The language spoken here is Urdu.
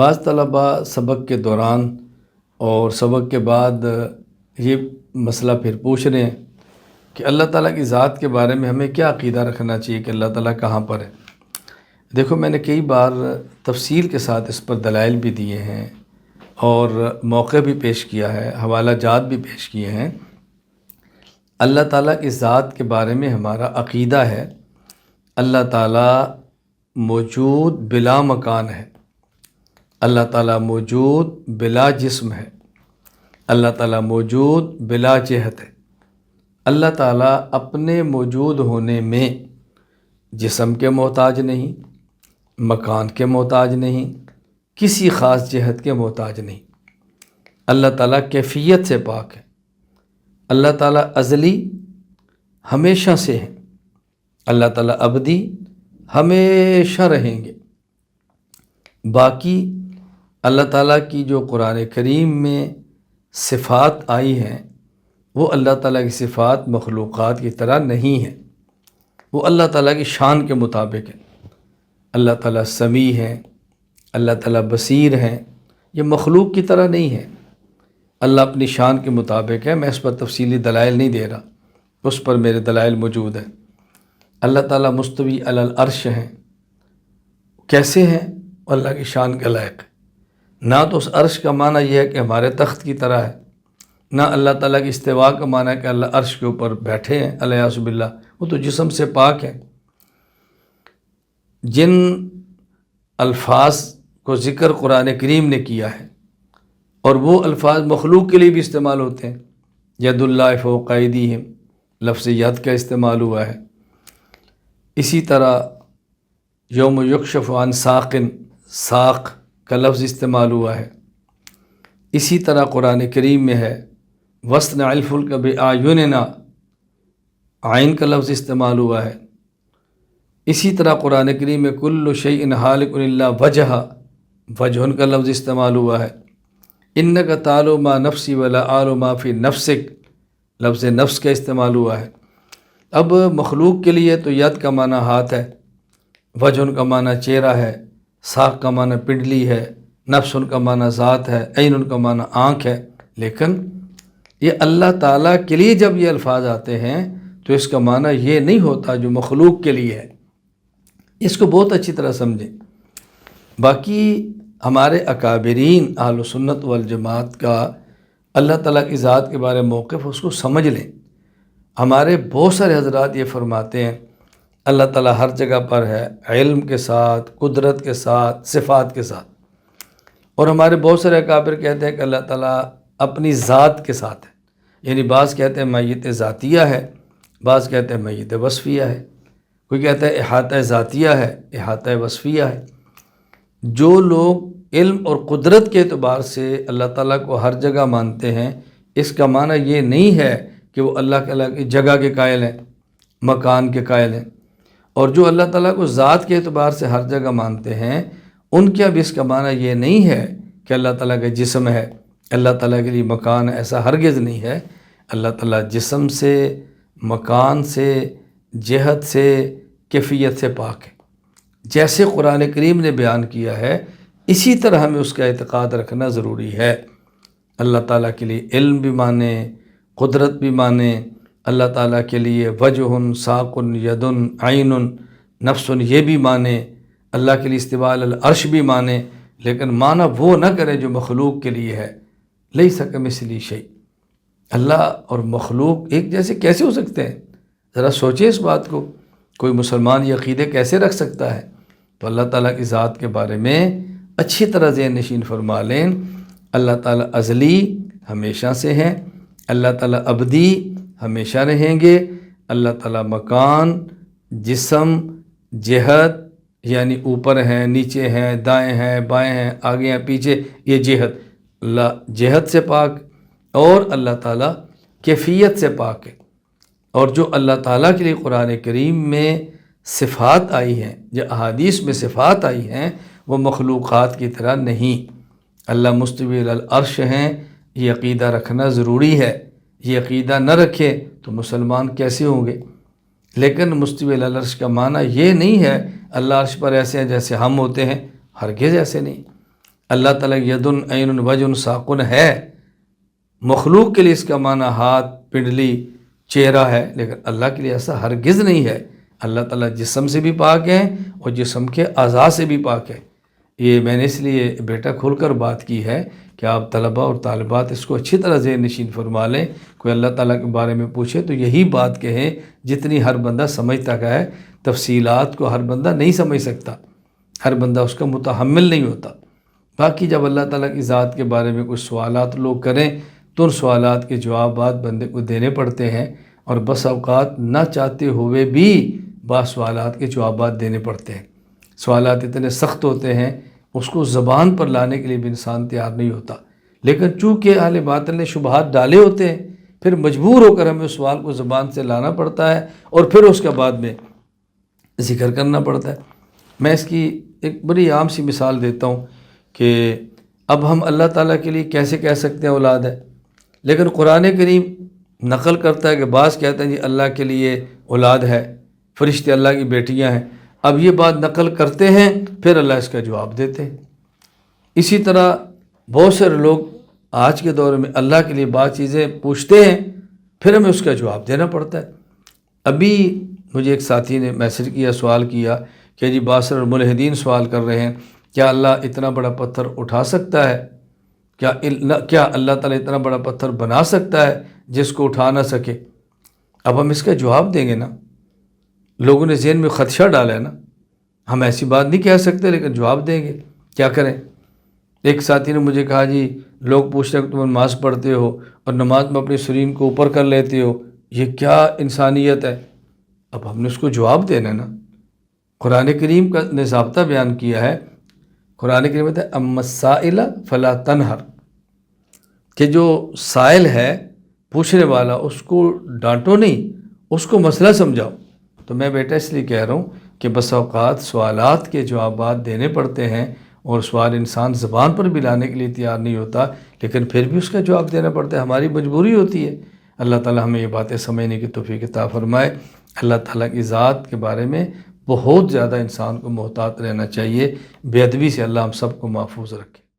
بعض طلباء سبق کے دوران اور سبق کے بعد یہ مسئلہ پھر پوچھ رہے ہیں کہ اللہ تعالیٰ کی ذات کے بارے میں ہمیں کیا عقیدہ رکھنا چاہیے کہ اللہ تعالیٰ کہاں پر ہے۔ دیکھو، میں نے کئی بار تفصیل کے ساتھ اس پر دلائل بھی دیے ہیں اور موقع بھی پیش کیا ہے، حوالہ جات بھی پیش کیے ہیں۔ اللہ تعالیٰ کی ذات کے بارے میں ہمارا عقیدہ ہے اللہ تعالیٰ موجود بلا مکان ہے، اللہ تعالیٰ موجود بلا جسم ہے، اللہ تعالیٰ موجود بلا جہت ہے۔ اللہ تعالیٰ اپنے موجود ہونے میں جسم کے محتاج نہیں، مکان کے محتاج نہیں، کسی خاص جہت کے محتاج نہیں۔ اللہ تعالیٰ کیفیت سے پاک ہے۔ اللہ تعالیٰ ازلی ہمیشہ سے ہے، اللہ تعالیٰ ابدی ہمیشہ رہیں گے۔ باقی اللہ تعالیٰ کی جو قرآن کریم میں صفات آئی ہیں وہ اللہ تعالیٰ کی صفات مخلوقات کی طرح نہیں ہیں، وہ اللہ تعالیٰ کی شان کے مطابق ہیں۔ اللہ تعالیٰ سمیع ہیں، اللہ تعالیٰ بصیر ہیں، یہ مخلوق کی طرح نہیں ہے، اللہ اپنی شان کے مطابق ہے۔ میں اس پر تفصیلی دلائل نہیں دے رہا، اس پر میرے دلائل موجود ہیں۔ اللہ تعالیٰ مستوی علی العرش ہیں، کیسے ہیں؟ اللہ کی شان کے لائق ہے۔ نہ تو اس عرش کا معنی یہ ہے کہ ہمارے تخت کی طرح ہے، نہ اللہ تعالیٰ کی استوا کا معنی ہے کہ اللہ عرش کے اوپر بیٹھے ہیں، الیاذ باللہ، وہ تو جسم سے پاک ہے۔ جن الفاظ کو ذکر قرآن کریم نے کیا ہے اور وہ الفاظ مخلوق کے لیے بھی استعمال ہوتے ہیں، ید اللہ فوق ایدیہم، لفظ ید کا استعمال ہوا ہے۔ اسی طرح یوم یکشف عن ساق، ساق کا لفظ استعمال ہوا ہے۔ اسی طرح قرآن کریم میں ہے وَاصْنَعِ الْفُلْكَ بِأَعْيُنِنَا، عین کا لفظ استعمال ہوا ہے۔ اسی طرح قرآن کریم میں کُلُّ شَيْءٍ هَالِكٌ إِلَّا وَجْهَهُ، وجہ کا لفظ استعمال ہوا ہے۔ إِنَّكَ تَعْلَمُ مَا نَفْسِي وَلَا أَعْلَمُ مَا فِي نَفْسِكَ، لفظ نفس کا استعمال ہوا ہے۔ اب مخلوق کے لیے تو ید کا معنی ہاتھ ہے، وجہ کا معنی چہرہ ہے، ساق کا معنی پنڈلی ہے، نفس کا معنی ذات ہے، عین کا معنی آنکھ ہے۔ لیکن یہ اللہ تعالیٰ کے لیے جب یہ الفاظ آتے ہیں تو اس کا معنی یہ نہیں ہوتا جو مخلوق کے لیے ہے۔ اس کو بہت اچھی طرح سمجھیں۔ باقی ہمارے اکابرین اہل سنت والجماعت کا اللہ تعالیٰ کی ذات کے بارے میں موقف اس کو سمجھ لیں۔ ہمارے بہت سارے حضرات یہ فرماتے ہیں اللہ تعالیٰ ہر جگہ پر ہے، علم کے ساتھ، قدرت کے ساتھ، صفات کے ساتھ۔ اور ہمارے بہت سارے اکابر کہتے ہیں کہ اللہ تعالیٰ اپنی ذات کے ساتھ ہے، یعنی بعض کہتے ہیں میت ذاتیہ ہے، بعض کہتے ہیں میت وصفیہ ہے، کوئی کہتا ہے احاطہ ذاتیہ ہے، احاطہ وصفیہ ہے۔ جو لوگ علم اور قدرت کے اعتبار سے اللہ تعالیٰ کو ہر جگہ مانتے ہیں، اس کا معنی یہ نہیں ہے کہ وہ اللہ تعالیٰ کی جگہ کے قائل ہیں، مکان کے قائل ہیں۔ اور جو اللہ تعالیٰ کو ذات کے اعتبار سے ہر جگہ مانتے ہیں، ان کا بھی اس کا معنی یہ نہیں ہے کہ اللہ تعالیٰ کا جسم ہے، اللہ تعالیٰ کے لیے مکان ہے، ایسا ہرگز نہیں ہے۔ اللہ تعالیٰ جسم سے، مکان سے، جہت سے، کیفیت سے پاک ہے۔ جیسے قرآن کریم نے بیان کیا ہے اسی طرح ہمیں اس کا اعتقاد رکھنا ضروری ہے۔ اللہ تعالیٰ کے لیے علم بھی مانیں، قدرت بھی مانیں، اللہ تعالیٰ کے لیے وجہ، ساق، ید، عین، نفس یہ بھی مانیں، اللہ کے لیے استواء علی العرش بھی مانیں، لیکن معنی وہ نہ کرے جو مخلوق کے لیے ہے۔ لیس کمثلہ شیء، اللہ اور مخلوق ایک جیسے کیسے ہو سکتے ہیں؟ ذرا سوچیں اس بات کو۔ کوئی مسلمان یہ عقیدے کیسے رکھ سکتا ہے؟ تو اللہ تعالیٰ کی ذات کے بارے میں اچھی طرح ذہن نشین فرما لیں۔ اللہ تعالیٰ ازلی ہمیشہ سے ہیں، اللہ تعالیٰ ابدی ہمیشہ رہیں گے، اللہ تعالیٰ مکان، جسم، جہت یعنی اوپر ہیں، نیچے ہیں، دائیں ہیں، بائیں ہیں، آگے ہیں، پیچھے، یہ جہت، اللہ جہت سے پاک، اور اللہ تعالیٰ کیفیت سے پاک ہے۔ اور جو اللہ تعالیٰ کے لیے قرآن کریم میں صفات آئی ہیں، جو احادیث میں صفات آئی ہیں، وہ مخلوقات کی طرح نہیں۔ اللہ مستوی علی العرش ہیں، یہ عقیدہ رکھنا ضروری ہے۔ یہ عقیدہ نہ رکھے تو مسلمان کیسے ہوں گے؟ لیکن مستوی علی العرش کا معنی یہ نہیں ہے اللہ عرش پر ایسے ہیں جیسے ہم ہوتے ہیں، ہرگز ایسے نہیں۔ اللہ تعالیٰ یدن عین وجن ساقن ہے، مخلوق کے لیے اس کا معنی ہاتھ، پنڈلی، چہرہ ہے، لیکن اللہ کے لیے ایسا ہرگز نہیں ہے۔ اللہ تعالیٰ جسم سے بھی پاک ہیں اور جسم کے اعضاء سے بھی پاک ہے۔ یہ میں نے اس لیے بیٹا کھول کر بات کی ہے کہ آپ طلباء اور طالبات اس کو اچھی طرح ذہن نشین فرما لیں۔ کوئی اللہ تعالیٰ کے بارے میں پوچھے تو یہی بات کہیں جتنی ہر بندہ سمجھتا ہے۔ تفصیلات کو ہر بندہ نہیں سمجھ سکتا، ہر بندہ اس کا متحمل نہیں ہوتا۔ باقی جب اللہ تعالیٰ کی ذات کے بارے میں کچھ سوالات لوگ کریں تو ان سوالات کے جوابات بندے کو دینے پڑتے ہیں، اور بس اوقات نہ چاہتے ہوئے بھی بعض سوالات کے جوابات دینے پڑتے ہیں۔ سوالات اتنے سخت ہوتے ہیں اس کو زبان پر لانے کے لیے بھی انسان تیار نہیں ہوتا، لیکن چونکہ اہل باطل نے شبہات ڈالے ہوتے ہیں، پھر مجبور ہو کر ہمیں اس سوال کو زبان سے لانا پڑتا ہے اور پھر اس کے بعد میں ذکر کرنا پڑتا ہے۔ میں اس کی ایک بڑی عام سی مثال دیتا ہوں کہ اب ہم اللہ تعالیٰ کے لیے کیسے کہہ سکتے ہیں اولاد ہے، لیکن قرآن کریم نقل کرتا ہے کہ بعض کہتے ہیں جی اللہ کے لیے اولاد ہے، فرشتے اللہ کی بیٹیاں ہیں۔ اب یہ بات نقل کرتے ہیں، پھر اللہ اس کا جواب دیتے ہیں۔ اسی طرح بہت سارے لوگ آج کے دور میں اللہ کے لیے بعض چیزیں پوچھتے ہیں، پھر ہمیں اس کا جواب دینا پڑتا ہے۔ ابھی مجھے ایک ساتھی نے میسج کیا، سوال کیا کہ جی باصر الملحدین سوال کر رہے ہیں کیا اللہ اتنا بڑا پتھر اٹھا سکتا ہے؟ کیا اللہ تعالیٰ اتنا بڑا پتھر بنا سکتا ہے جس کو اٹھا نہ سکے؟ اب ہم اس کا جواب دیں گے نا، لوگوں نے ذہن میں خدشہ ڈالا ہے نا، ہم ایسی بات نہیں کہہ سکتے لیکن جواب دیں گے، کیا کریں؟ ایک ساتھی نے مجھے کہا جی لوگ پوچھتے ہیں کہ تم نماز پڑھتے ہو اور نماز میں اپنی سرین کو اوپر کر لیتے ہو، یہ کیا انسانیت ہے؟ اب ہم نے اس کو جواب دینا نا۔ قرآن کریم کا نے ضابطہ بیان کیا ہے، قرآن کریم میں اما السائل فلا تنہر، کہ جو سائل ہے پوچھنے والا اس کو ڈانٹو نہیں، اس کو مسئلہ سمجھاؤ۔ تو میں بیٹا اس لیے کہہ رہا ہوں کہ بس اوقات سوالات کے جوابات دینے پڑتے ہیں اور سوال انسان زبان پر بھی لانے کے لیے تیار نہیں ہوتا، لیکن پھر بھی اس کا جواب دینا پڑتا ہے، ہماری مجبوری ہوتی ہے۔ اللہ تعالیٰ ہمیں یہ باتیں سمجھنے کی توفیق عطا فرمائے۔ اللہ تعالیٰ کی ذات کے بارے میں بہت زیادہ انسان کو محتاط رہنا چاہیے، بے ادبی سے اللہ ہم سب کو محفوظ رکھے۔